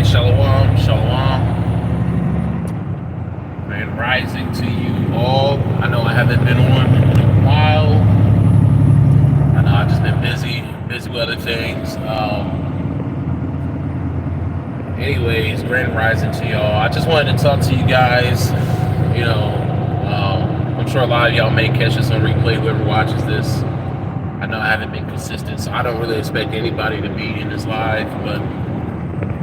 Shalom, shalom, and rising to you all. I know I haven't been on in a while. I know I've just been busy with other things. Anyways, grand rising to y'all. I just wanted to talk to you guys. I'm sure a lot of y'all may catch this on replay, whoever watches this. I know I haven't been consistent, so I don't really expect anybody to be in this live, but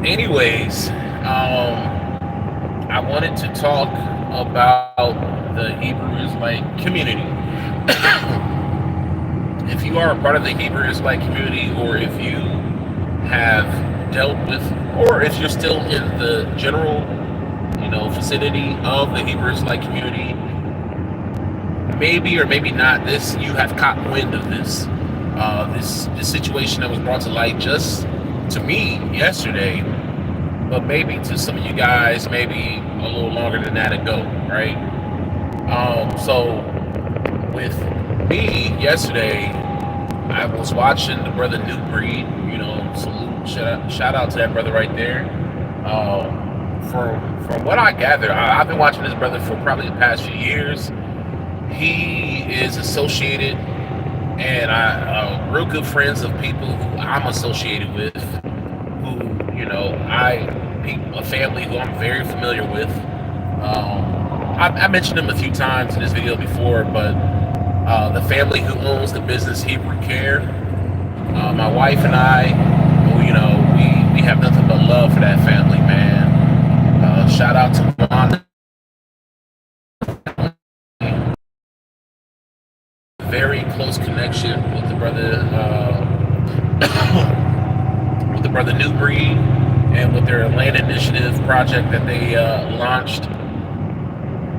anyways, I wanted to talk about the Hebrew Israelite community. If you are a part of the Hebrew Israelite community, or if you have dealt with, or if you're still in the general, vicinity of the Hebrew Israelite community, maybe or maybe not, you have caught wind of this situation that was brought to light just to me yesterday, but maybe to some of you guys maybe a little longer than that ago, right? So with me yesterday, I was watching the brother New Breed, salute, shout out to that brother right there. From what I gather, I've been watching this brother for probably the past few years. He is associated, and real good friends of people who I'm associated with, who, a family who I'm very familiar with. I mentioned them a few times in this video before, but the family who owns the business Hebrew Care, my wife and I, we have nothing but love for that family, man. Shout out to Mom. Very close connection with the brother, New Breed, and with their land initiative project that they launched,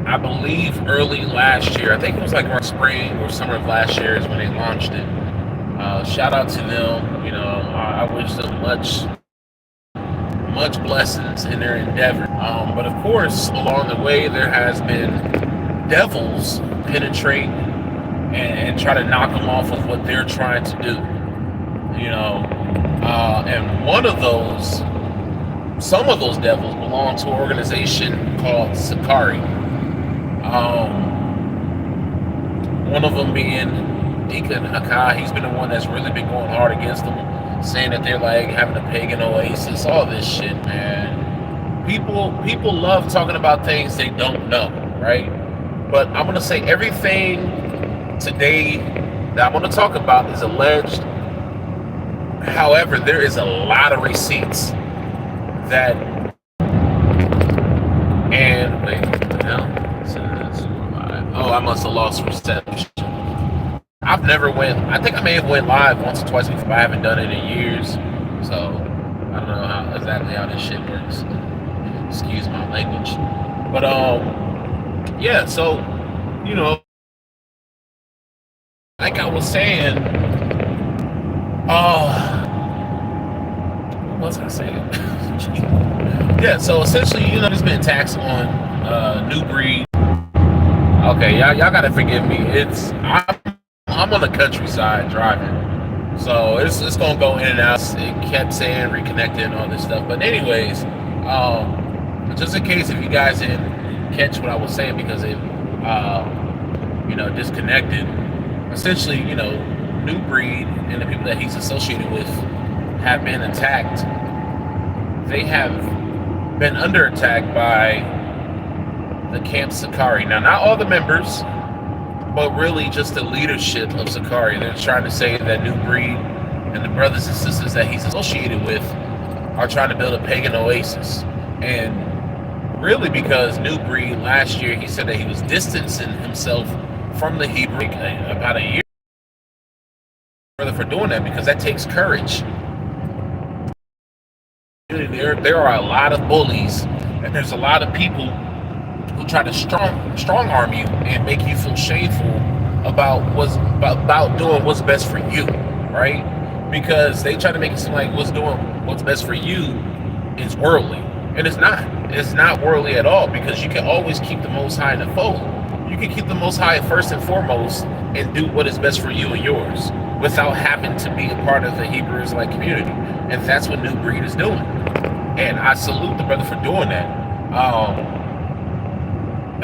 I believe, early last year. I think it was like around spring or summer of last year is when they launched it. Shout out to them. I wish them much blessings in their endeavor. But of course, along the way, there has been devils penetrate and try to knock them off of what they're trying to do. And some of those devils belong to an organization called Sakari. One of them being Deacon Hakai. He's been the one that's really been going hard against them, saying that they're like having a pagan oasis, all this shit, man. People love talking about things they don't know, right? But I'm gonna say everything today that I'm going to talk about is alleged. However, there is a lot of receipts that, and wait, what the hell? Oh, I must have lost reception. I think I may have went live once or twice before. I haven't done it in years, so I don't know exactly how this shit works. Excuse my language. But yeah, so like I was saying, what was I saying? Yeah, so essentially, there's been attacks on New Breed. Okay, y'all gotta forgive me. I'm on the countryside driving, so it's gonna go in and out. It kept saying reconnected and all this stuff. But anyways, just in case if you guys didn't catch what I was saying because it disconnected. Essentially, New Breed and the people that he's associated with have been attacked. They have been under attack by the Camp Sakari. Now, not all the members, but really just the leadership of Sakari. They're trying to say that New Breed and the brothers and sisters that he's associated with are trying to build a pagan oasis. And really because New Breed last year, he said that he was distancing himself from the Hebrew about a year for doing that, because that takes courage. There are a lot of bullies, and there's a lot of people who try to strong arm you and make you feel shameful about doing what's best for you, right? Because they try to make it seem like what's best for you is worldly, and it's not. It's not worldly at all, because you can always keep the Most High in the fold. You can keep the Most High first and foremost and do what is best for you and yours without having to be a part of the Hebrew Israelite community. And that's what New Breed is doing. and I salute the brother for doing that.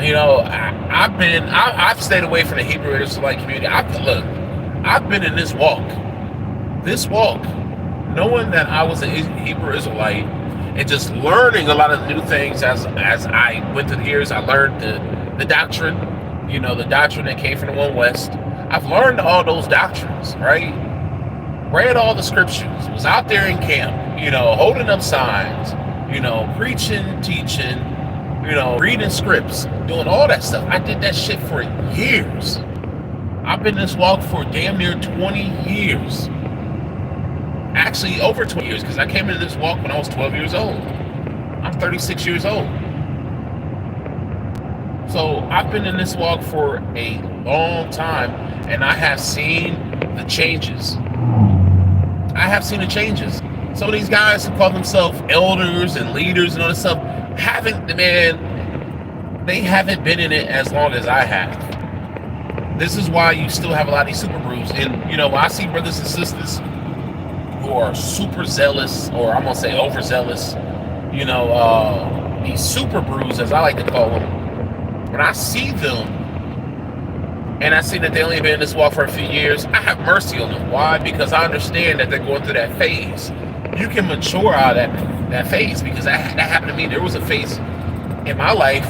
You know, I've stayed away from the Hebrew Israelite community. I've been in this walk, knowing that I was a Hebrew Israelite and just learning a lot of new things as I went through the years. I learned the doctrine, the doctrine that came from the One West. I've learned all those doctrines, right? Read all the scriptures, was out there in camp, holding up signs, preaching, teaching, reading scripts, doing all that stuff. I did that shit for years. I've been in this walk for damn near 20 years. Actually, over 20 years, because I came into this walk when I was 12 years old. I'm 36 years old. So I've been in this walk for a long time, and I have seen the changes. Some of these guys who call themselves elders and leaders and all this stuff they haven't been in it as long as I have. This is why you still have a lot of these super brews. And, when I see brothers and sisters who are super zealous, or I'm going to say overzealous, these super brews, as I like to call them, when I see them, and I see that they only been in this walk for a few years, I have mercy on them. Why? Because I understand that they're going through that phase. You can mature out of that phase, because that happened to me. There was a phase in my life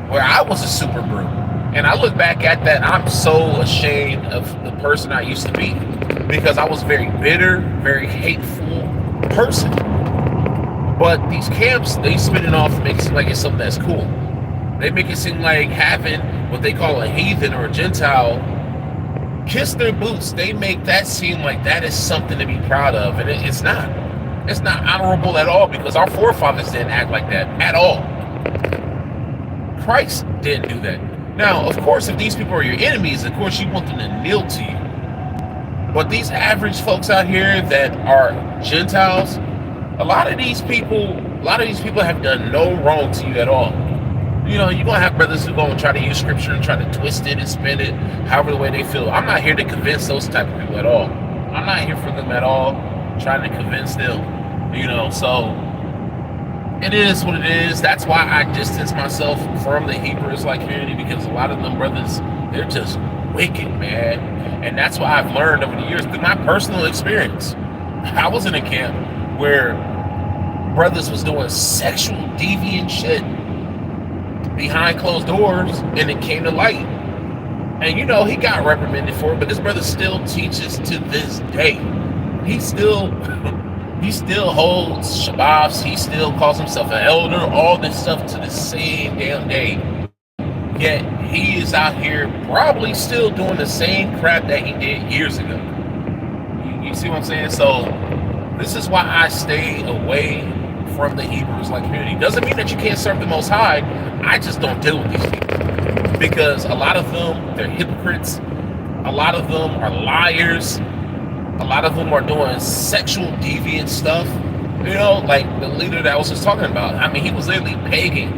where I was a super brew. And I look back at that, I'm so ashamed of the person I used to be, because I was a very bitter, very hateful person. But these camps, they spin it off and make it seem like it's something that's cool. They make it seem like having what they call a heathen or a Gentile kiss their boots. They make that seem like that is something to be proud of, and it's not. It's not honorable at all, because our forefathers didn't act like that at all. Christ didn't do that. Now, of course, if these people are your enemies, of course you want them to kneel to you. But these average folks out here that are Gentiles, a lot of these people have done no wrong to you at all. You're going to have brothers who are going to try to use scripture and try to twist it and spin it however the way they feel. I'm not here to convince those type of people at all. I'm not here for them at all, trying to convince them. So it is what it is. That's why I distance myself from the Hebrew Israelite community, because a lot of them brothers, they're just wicked, man. And that's why I've learned over the years, through my personal experience. I was in a camp where brothers was doing sexual deviant shit behind closed doors, and it came to light. And he got reprimanded for it, but this brother still teaches to this day. He still holds Shabbos, he still calls himself an elder, all this stuff to the same damn day. Yet he is out here probably still doing the same crap that he did years ago. You see what I'm saying? So this is why I stay away from the Hebrews like community. Doesn't mean that you can't serve the Most High. I just don't deal with these people, because a lot of them, they're hypocrites. A lot of them are liars. A lot of them are doing sexual deviant stuff. Like the leader that I was just talking about. I mean, he was literally pegging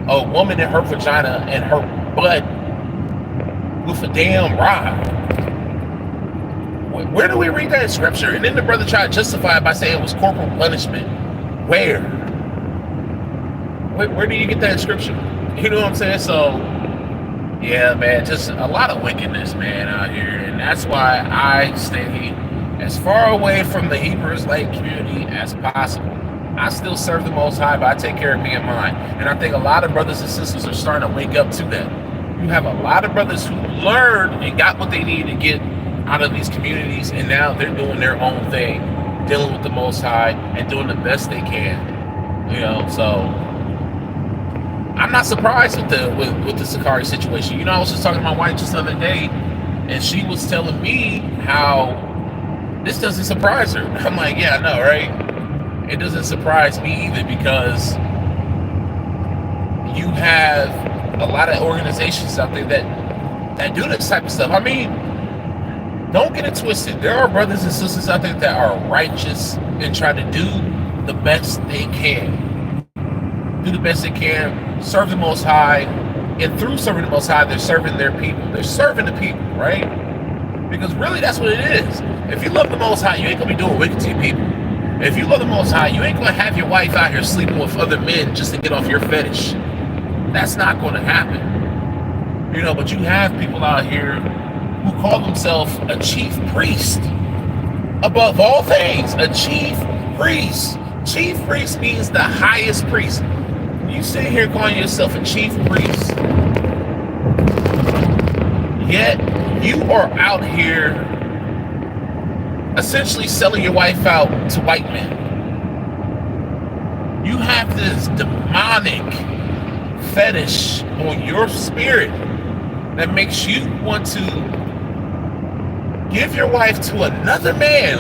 a woman in her vagina and her butt with a damn rod. Where do we read that in scripture? And then the brother tried to justify it by saying it was corporal punishment. Where do you get that in scripture? You know what I'm saying? So, yeah, man, just a lot of wickedness, man, out here. And that's why I stay as far away from the Hebrew Israelite community as possible. I still serve the Most High, but I take care of me and mine. And I think a lot of brothers and sisters are starting to wake up to that. You have a lot of brothers who learned and got what they needed to get out of these communities, and now they're doing their own thing, dealing with the Most High and doing the best they can. So I'm not surprised with the Sakari situation. I was just talking to my wife just the other day, and she was telling me how this doesn't surprise her. I'm like, yeah, I know, right? It doesn't surprise me either, because you have a lot of organizations out there that do this type of stuff. I mean, don't get it twisted. There are brothers and sisters out there that are righteous and try to do the best they can. Do the best they can, serve the Most High, and through serving the Most High, they're serving their people. They're serving the people, right? Because really, that's what it is. If you love the Most High, you ain't gonna be doing wicked to your people. If you love the Most High, you ain't gonna have your wife out here sleeping with other men just to get off your fetish. That's not gonna happen. But you have people out here who call themselves a chief priest. Above all things, a chief priest. Chief priest means the highest priest. You sit here calling yourself a chief priest, yet you are out here essentially selling your wife out to white men. You have this demonic fetish on your spirit that makes you want to give your wife to another man.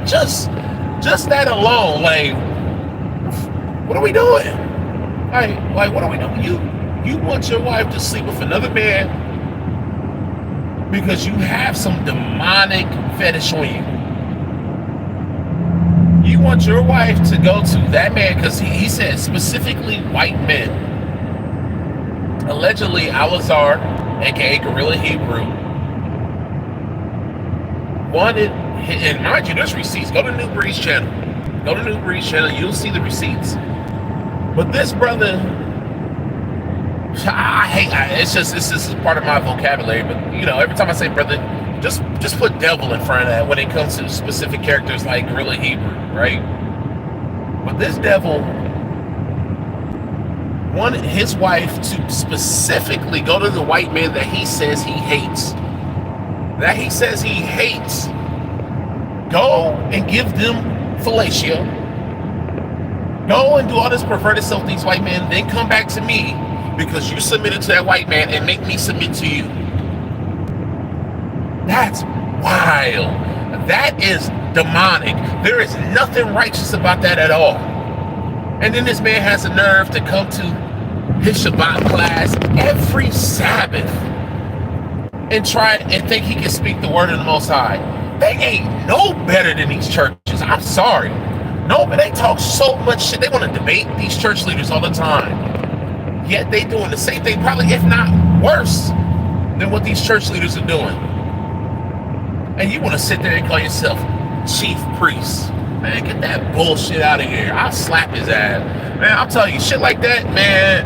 Just that alone. What are we doing? What are we doing? You want your wife to sleep with another man because you have some demonic fetish on you. You want your wife to go to that man because he said specifically white men. Allegedly, Alazar, aka Gorilla Hebrew, wanted, and mind you, there's receipts. Go to New Breed's channel. You'll see the receipts. But this brother, it's just part of my vocabulary. But every time I say brother, just put devil in front of that when it comes to specific characters like Gorilla Hebrew, right? But this devil wanted his wife to specifically go to the white man that he says he hates. Go and give them fellatio. Go and do all this perverted stuff with these white men, then come back to me because you submitted to that white man and make me submit to you. That's wild. That is demonic. There is nothing righteous about that at all. And then this man has the nerve to come to his Shabbat class every Sabbath and try and think he can speak the word of the Most High. They ain't no better than these churches. I'm sorry. No, but they talk so much shit. They want to debate these church leaders all the time. Yet they doing the same thing, probably if not worse than what these church leaders are doing. And you want to sit there and call yourself chief priest. Man, get that bullshit out of here. I'll slap his ass. Man, I'm telling you, shit like that, man.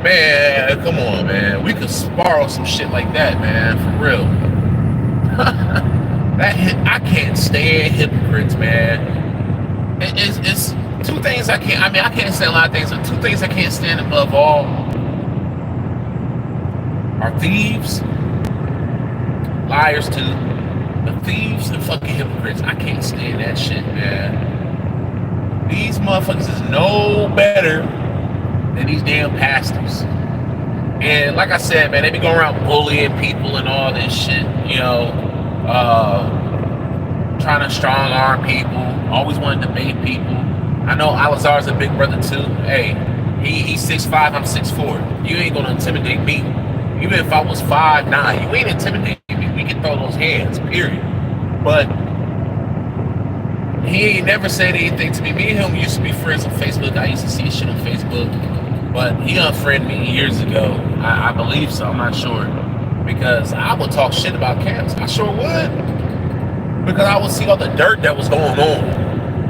Man, come on, man. We could borrow some shit like that, man, for real. I can't stand hypocrites, man. It's two things I can't stand a lot of things, but two things I can't stand above all are thieves, liars too, but thieves and fucking hypocrites. I can't stand that shit, man. These motherfuckers is no better than these damn pastors. And like I said, man, they be going around bullying people and all this shit, trying to strong arm people, always want to debate people. I know Alazar's a big brother too. Hey, he's 6'5", I'm 6'4". You ain't gonna intimidate me. Even if I was 5'9", you ain't intimidating me. We can throw those hands, period. But he ain't never said anything to me. Me and him used to be friends on Facebook. I used to see his shit on Facebook. But he unfriended me years ago. I believe so, I'm not sure. Because I would talk shit about camps. I sure would. Because I would see all the dirt that was going on.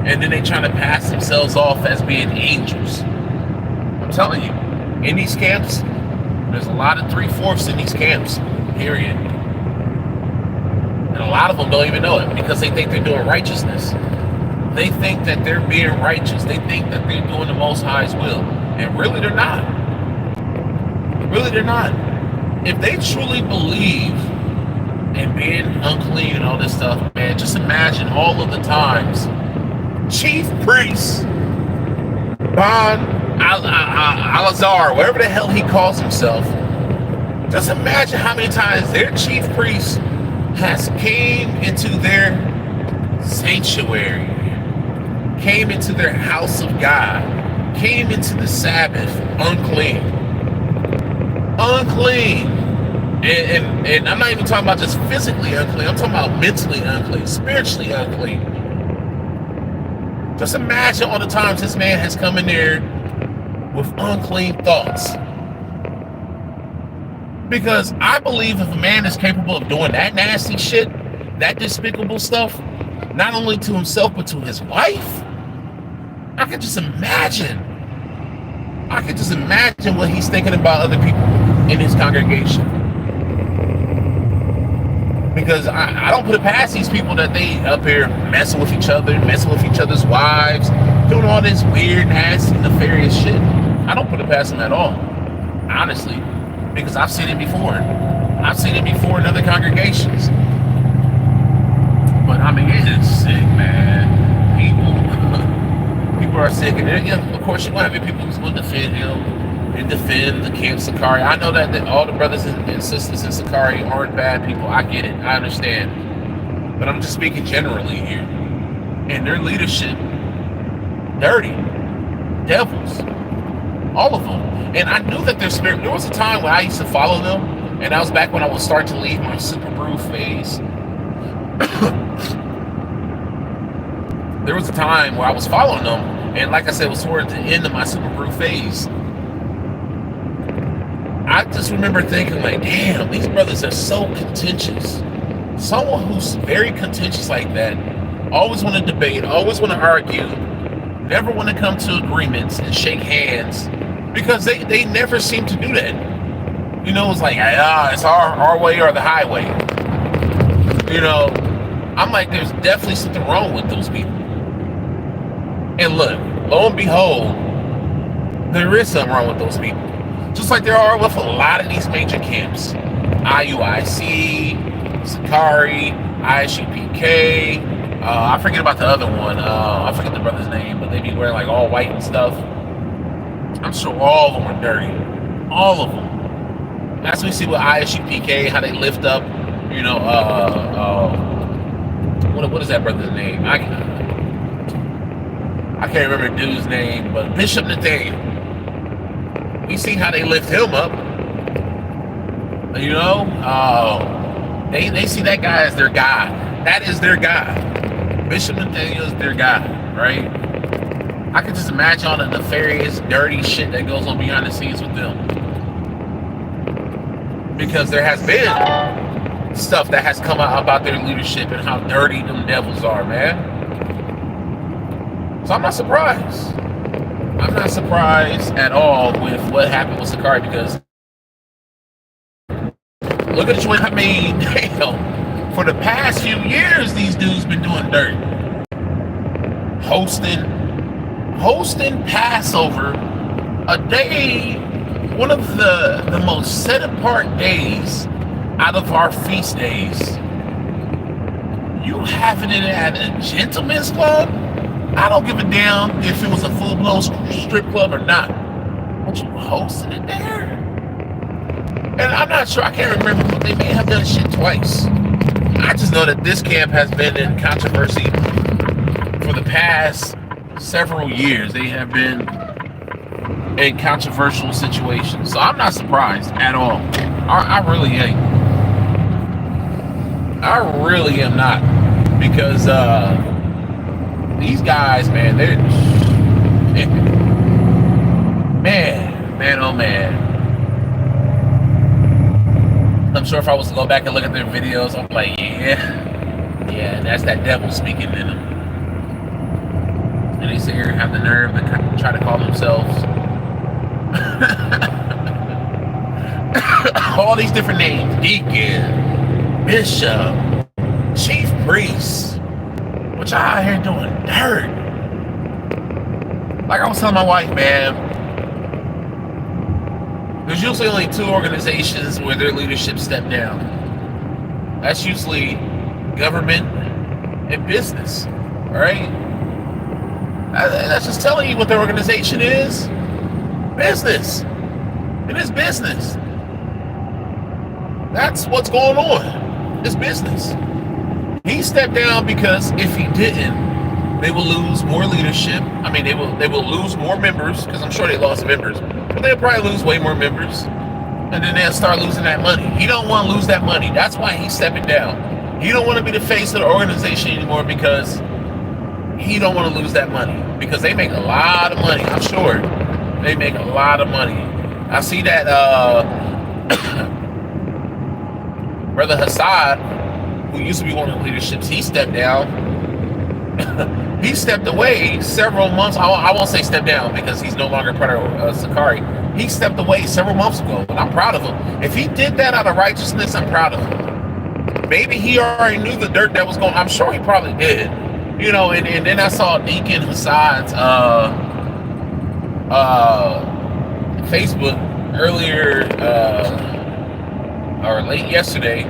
And then they trying to pass themselves off as being angels. I'm telling you, in these camps, there's a lot of 3/4 in these camps, period. And a lot of them don't even know it because they think they're doing righteousness. They think that they're being righteous. They think that they're doing the Most High's will. And really they're not. Really they're not. If they truly believe in being unclean and all this stuff, man, just imagine all of the times chief priest Alazar, whatever the hell he calls himself, just imagine how many times their chief priest has came into their sanctuary, came into their house of God, came into the Sabbath unclean. And I'm not even talking about just physically unclean. I'm talking about mentally unclean, spiritually unclean. Just imagine all the times this man has come in there with unclean thoughts. Because I believe if a man is capable of doing that nasty shit, that despicable stuff, not only to himself but to his wife. I could just imagine. I could just imagine what he's thinking about other people in his congregation. Because I don't put it past these people that they up here messing with each other, messing with each other's wives, doing all this weird, nasty, nefarious shit. I don't put it past them at all, honestly, because I've seen it before. I've seen it before in other congregations. But I mean, it is sick, man. People are sick, and yeah, of course, you're gonna have people who's gonna defend him and defend the Camp Sakari. I know that all the brothers and sisters in Sakari aren't bad people. I get it. I understand. But I'm just speaking generally here. And their leadership, dirty, devils, all of them. And I knew that their spirit, there was a time when I used to follow them, and that was back when I would start to leave my super brew phase. There was a time where I was following them, and like I said, it was toward the end of my super brew phase. I just remember thinking, like, damn, these brothers are so contentious. Someone who's very contentious like that, always want to debate, always want to argue, never want to come to agreements and shake hands, because they never seem to do that. You know, it's like, it's our way or the highway. You know, I'm like, there's definitely something wrong with those people. And look, lo and behold, there is something wrong with those people. Just like there are with a lot of these major camps. IUIC, Sakari, ISUPK, I forget about the other one. I forget the brother's name, but they be wearing like all white and stuff. I'm sure all of them are dirty. All of them. That's when we see with ISUPK, how they lift up, you know, what is that brother's name? I can't remember the dude's name, but Bishop Nathaniel. You see how they lift him up. You know, they see that guy as their God. That is their God. Bishop Nathaniel is their God, right? I can just imagine all the nefarious, dirty shit that goes on behind the scenes with them. Because there has been stuff that has come out about their leadership and how dirty them devils are, man. So I'm not surprised. I'm not surprised at all with what happened with Sakari, because look at what I mean. Damn. For the past few years, these dudes been doing dirt. Hosting Passover, a day, one of the most set apart days out of our feast days. You having it at a gentleman's club? I don't give a damn if it was a full-blown strip club or not. But you hosting it there? And I'm not sure, I can't remember, but they may have done shit twice. I just know that this camp has been in controversy for the past several years. They have been in controversial situations. So I'm not surprised at all. I really ain't. I really am not. Because these guys, man, they're man, oh man. I'm sure if I was to go back and look at their videos, I'm like, yeah, that's that devil speaking in them. And they sit here and have the nerve to try to call themselves all these different names: deacon, bishop, chief priest, which are out here doing dirt. Like I was telling my wife, man, there's usually only two organizations where their leadership step down. That's usually government and business, right? That's just telling you what their organization is. Business. It is business. That's what's going on. It's business. He stepped down because if he didn't, they will lose more leadership. I mean, they will lose more members, because I'm sure they lost members. But they'll probably lose way more members. And then they'll start losing that money. He don't want to lose that money. That's why he's stepping down. He don't want to be the face of the organization anymore, because he don't want to lose that money. Because they make a lot of money. I'm sure they make a lot of money. I see that Brother Hassad, who used to be one of the leaderships, he stepped down. He stepped away several months. I won't say step down because he's no longer part of Sakari. He stepped away several months ago, and I'm proud of him. If he did that out of righteousness, I'm proud of him. Maybe he already knew the dirt that was going. I'm sure he probably did. You know, and then I saw Deacon Hassan's Facebook earlier or late yesterday.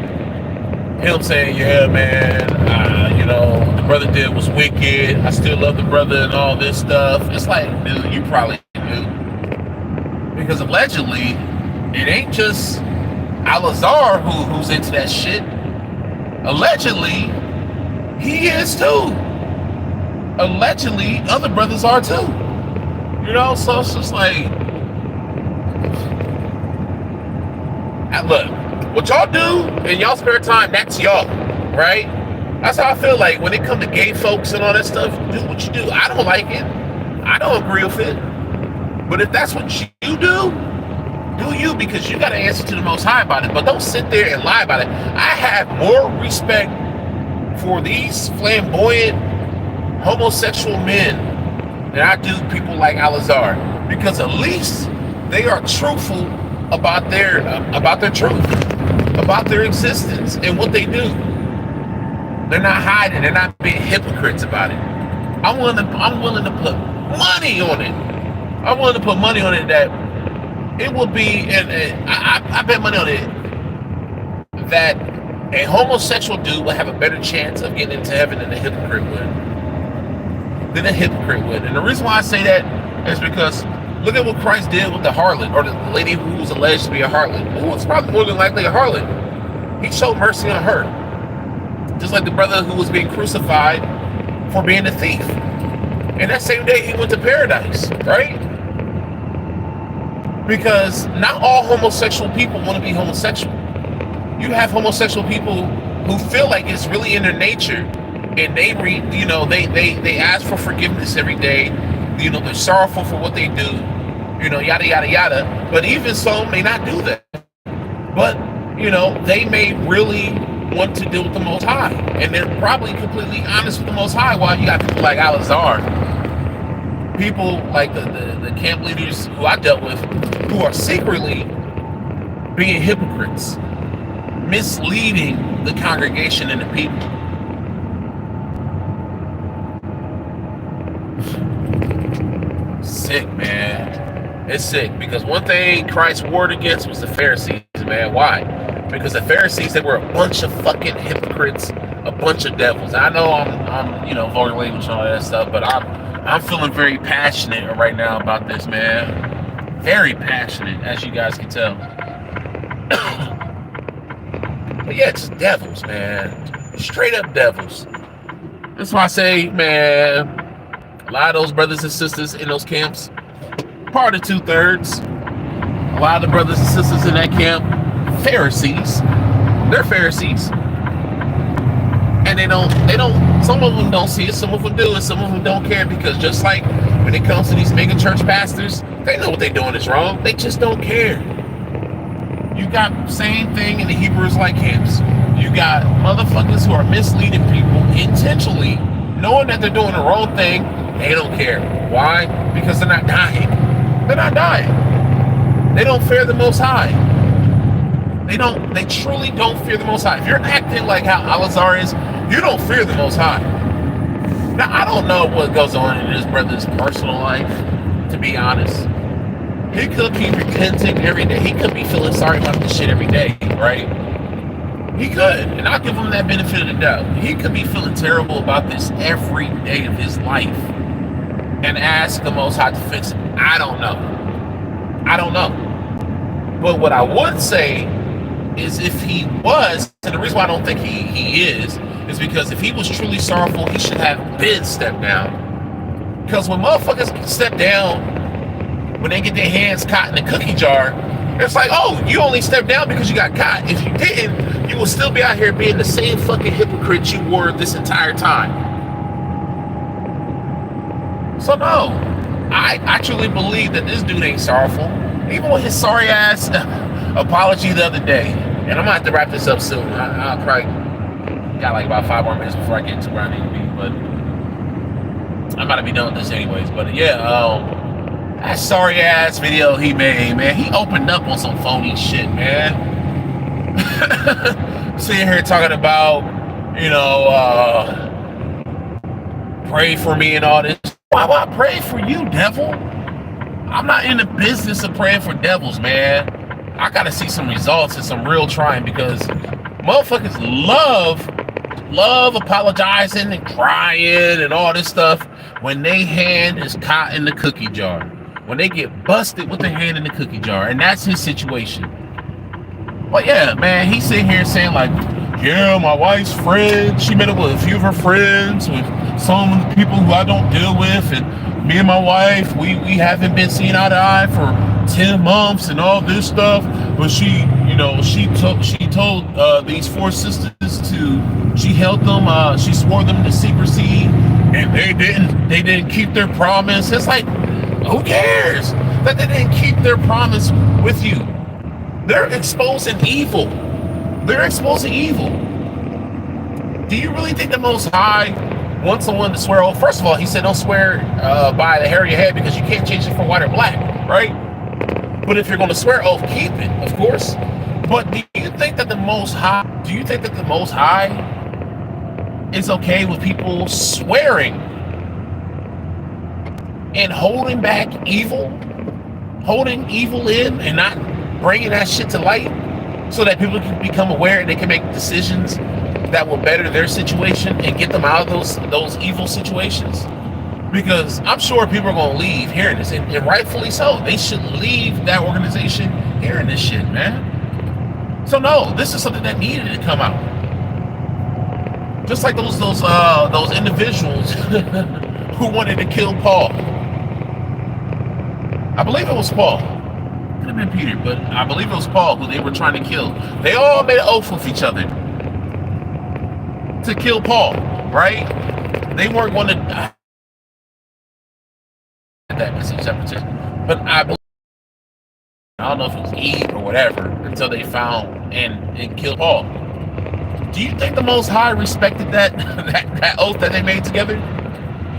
Him saying, "Yeah, man, you know, the brother did was wicked. I still love the brother and all this stuff." It's like, dude, you probably knew, because allegedly, it ain't just Al-Azhar who's into that shit. Allegedly, he is too. Allegedly, other brothers are too. You know, so it's just like, look, what y'all do in y'all spare time, that's y'all, right? That's how I feel like when it comes to gay folks and all that stuff. Do what you do. I don't like it. I don't agree with it. But if that's what you do you, because you got to answer to the Most High about it. But don't sit there and lie about it. I have more respect for these flamboyant homosexual men than I do people like Al-Azhar, because at least they are truthful about their truth, about their existence and what they do. They're not hiding. They're not being hypocrites about it. I'm willing to put money on it. I'm willing to put money on it that it will be, and I bet money on it that a homosexual dude will have a better chance of getting into heaven than a hypocrite would. And the reason why I say that is because look at what Christ did with the harlot, or the lady who was alleged to be a harlot, who was probably more than likely a harlot. He showed mercy on her. Just like the brother who was being crucified for being a thief. And that same day he went to paradise, right? Because not all homosexual people want to be homosexual. You have homosexual people who feel like it's really in their nature, and they ask for forgiveness every day. You know, they're sorrowful for what they do, you know, yada, yada, yada. But even some may not do that. But, you know, they may really want to deal with the Most High. And they're probably completely honest with the Most High, while you got people like Al-Azhar, people like the camp leaders who I dealt with, who are secretly being hypocrites, misleading the congregation and the people. Sick, man. It's sick, because one thing Christ warred against was the Pharisees, man. Why? Because the Pharisees, they were a bunch of fucking hypocrites, a bunch of devils. I know I'm you know, vulgar language and all that stuff, but I'm feeling very passionate right now about this, man. Very passionate, as you guys can tell. But yeah, it's devils, man. Straight up devils. That's why I say, man, a lot of those brothers and sisters in those camps, part of 2/3, a lot of the brothers and sisters in that camp, Pharisees. They're Pharisees. And they don't, some of them don't see it, some of them do, and some of them don't care, because just like when it comes to these mega church pastors, they know what they're doing is wrong. They just don't care. You got same thing in the Hebrew Israelite camps. You got motherfuckers who are misleading people intentionally, knowing that they're doing the wrong thing. They don't care. Why? Because they're not dying. They're not dying. They don't fear the Most High. They truly don't fear the Most High. If you're acting like how Al-Azhar is, you don't fear the Most High. Now, I don't know what goes on in his brother's personal life, to be honest. He could be repenting every day. He could be feeling sorry about this shit every day, right? He could, and I'll give him that benefit of the doubt. He could be feeling terrible about this every day of his life and ask the Most High to fix it. I don't know. But what I would say is, if he was, and the reason why I don't think he is because if he was truly sorrowful, he should have been stepped down. Because when motherfuckers step down, when they get their hands caught in the cookie jar, it's like, oh, you only stepped down because you got caught. If you didn't, you will still be out here being the same fucking hypocrite you were this entire time. So no, I actually believe that this dude ain't sorrowful. Even with his sorry ass apology the other day. And I'm gonna have to wrap this up soon. I'll probably got like about 5 more minutes before I get to where I need to be. But I'm about to be done with this anyways. But yeah, that sorry ass video he made, man. He opened up on some phony shit, man. Sitting here talking about, you know, pray for me and all this. Why would I pray for you, devil? I'm not in the business of praying for devils, man. I gotta see some results and some real trying, because motherfuckers love apologizing and crying and all this stuff when they hand is caught in the cookie jar. When they get busted with their hand in the cookie jar. And that's his situation. But yeah, man, he's sitting here saying like, yeah, my wife's friend, she met up with a few of her friends, with some of the people who I don't deal with, and me and my wife, we haven't been seen eye to eye for 10 months and all this stuff. But she told these four sisters she held them, she swore them to secrecy, and they didn't keep their promise. It's like, who cares that they didn't keep their promise with you? They're exposing evil. They're exposing evil. Do you really think the Most High wants someone to swear oath? First of all, he said don't swear by the hair of your head, because you can't change it from white or black, right? But if you're going to swear oath, keep it, of course. But do you think that the Most High is okay with people swearing and holding back evil, holding evil in and not bringing that shit to light, so that people can become aware and they can make decisions that will better their situation and get them out of those evil situations? Because I'm sure people are going to leave hearing this, and rightfully so. They should leave that organization hearing this shit, man. So no, this is something that needed to come out. Just like those individuals who wanted to kill Paul. I believe it was Paul. Could have been Peter, but I believe it was Paul who they were trying to kill. They all made an oath with each other to kill Paul, right? They weren't going to that misinterpretation, but I don't know if it was Eve or whatever, until they found and killed Paul. Do you think the Most High respected that oath that they made together?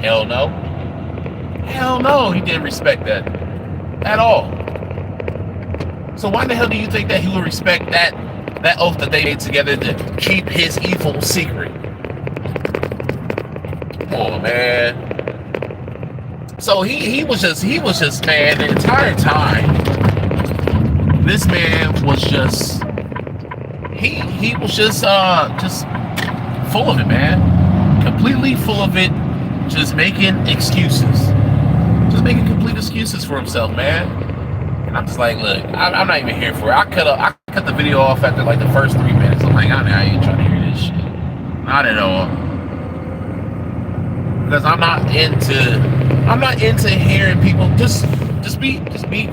Hell no. Hell no, he didn't respect that at all. So why the hell do you think that he would respect that oath that they made together to keep his evil secret? Oh man. So he was just man, the entire time. This man was just he was just full of it, man. Completely full of it, just making excuses. Just making complete excuses for himself, man. And I'm just like, look, I'm not even here for it. I cut the video off after like the first 3 minutes. I'm like, I ain't trying to hear this shit. Not at all. Because I'm not into hearing people just be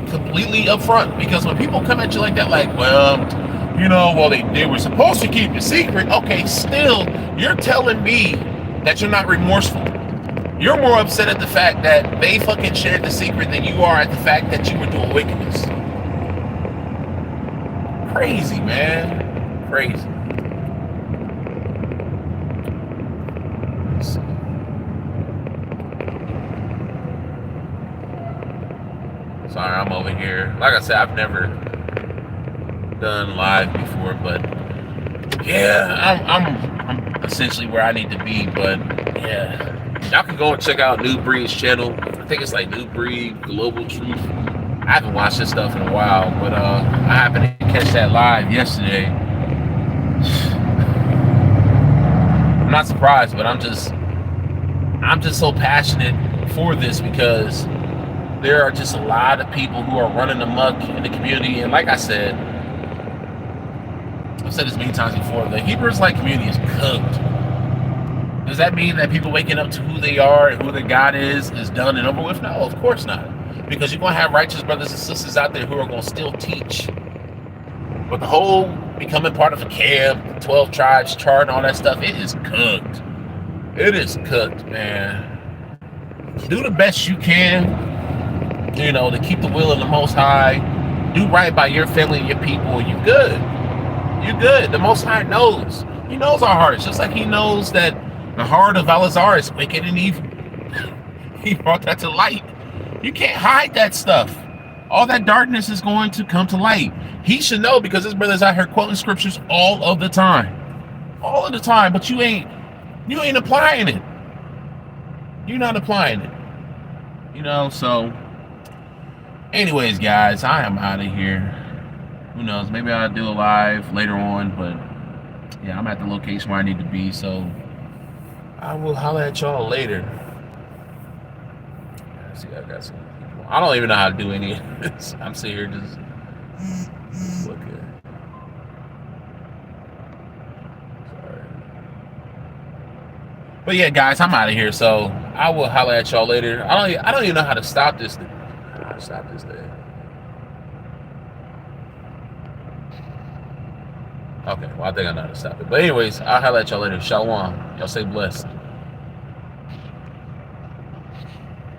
completely upfront. Because when people come at you like that, like, well, they were supposed to keep it secret. Okay, still, you're telling me that you're not remorseful. You're more upset at the fact that they fucking shared the secret than you are at the fact that you were doing wickedness. Crazy, man. Crazy. Sorry, I'm over here. Like I said, I've never done live before, but yeah, I'm essentially where I need to be. But yeah, y'all can go and check out New Breed's channel. I think it's like New Breed Global Truth. I haven't watched this stuff in a while, but I happened to catch that live yesterday. I'm not surprised, but I'm just so passionate for this, because there are just a lot of people who are running amok in the community. And like I said, I've said this many times before, the Hebrew Israelite community is cooked. Does that mean that people waking up to who they are and who their God is done and over with? No, of course not. Because you're going to have righteous brothers and sisters out there who are going to still teach. But the whole becoming part of a camp, 12 tribes chart and all that stuff, it is cooked. It is cooked, man. Do the best you can, to keep the will of the Most High. Do right by your family and your people, and you're good. You're good. The Most High knows. He knows our hearts, just like he knows that the heart of Elazar is wicked and evil. He brought that to light. You can't hide that stuff. All that darkness is going to come to light. He should know because his brother's out here quoting scriptures all of the time. All of the time, but you ain't applying it. You're not applying it. So anyways, guys, I am out of here. Who knows? Maybe I'll do a live later on, but yeah, I'm at the location where I need to be, so I will holler at y'all later. See, I got some people. I don't even know how to do any of this. I'm sitting here just looking. Sorry. But yeah, guys, I'm out of here, so I will holler at y'all later. I don't even know how to stop this thing. How to stop this thing. Okay, well, I think I know how to stop it. But anyways, I'll holler at y'all later. Shalom. Y'all stay blessed.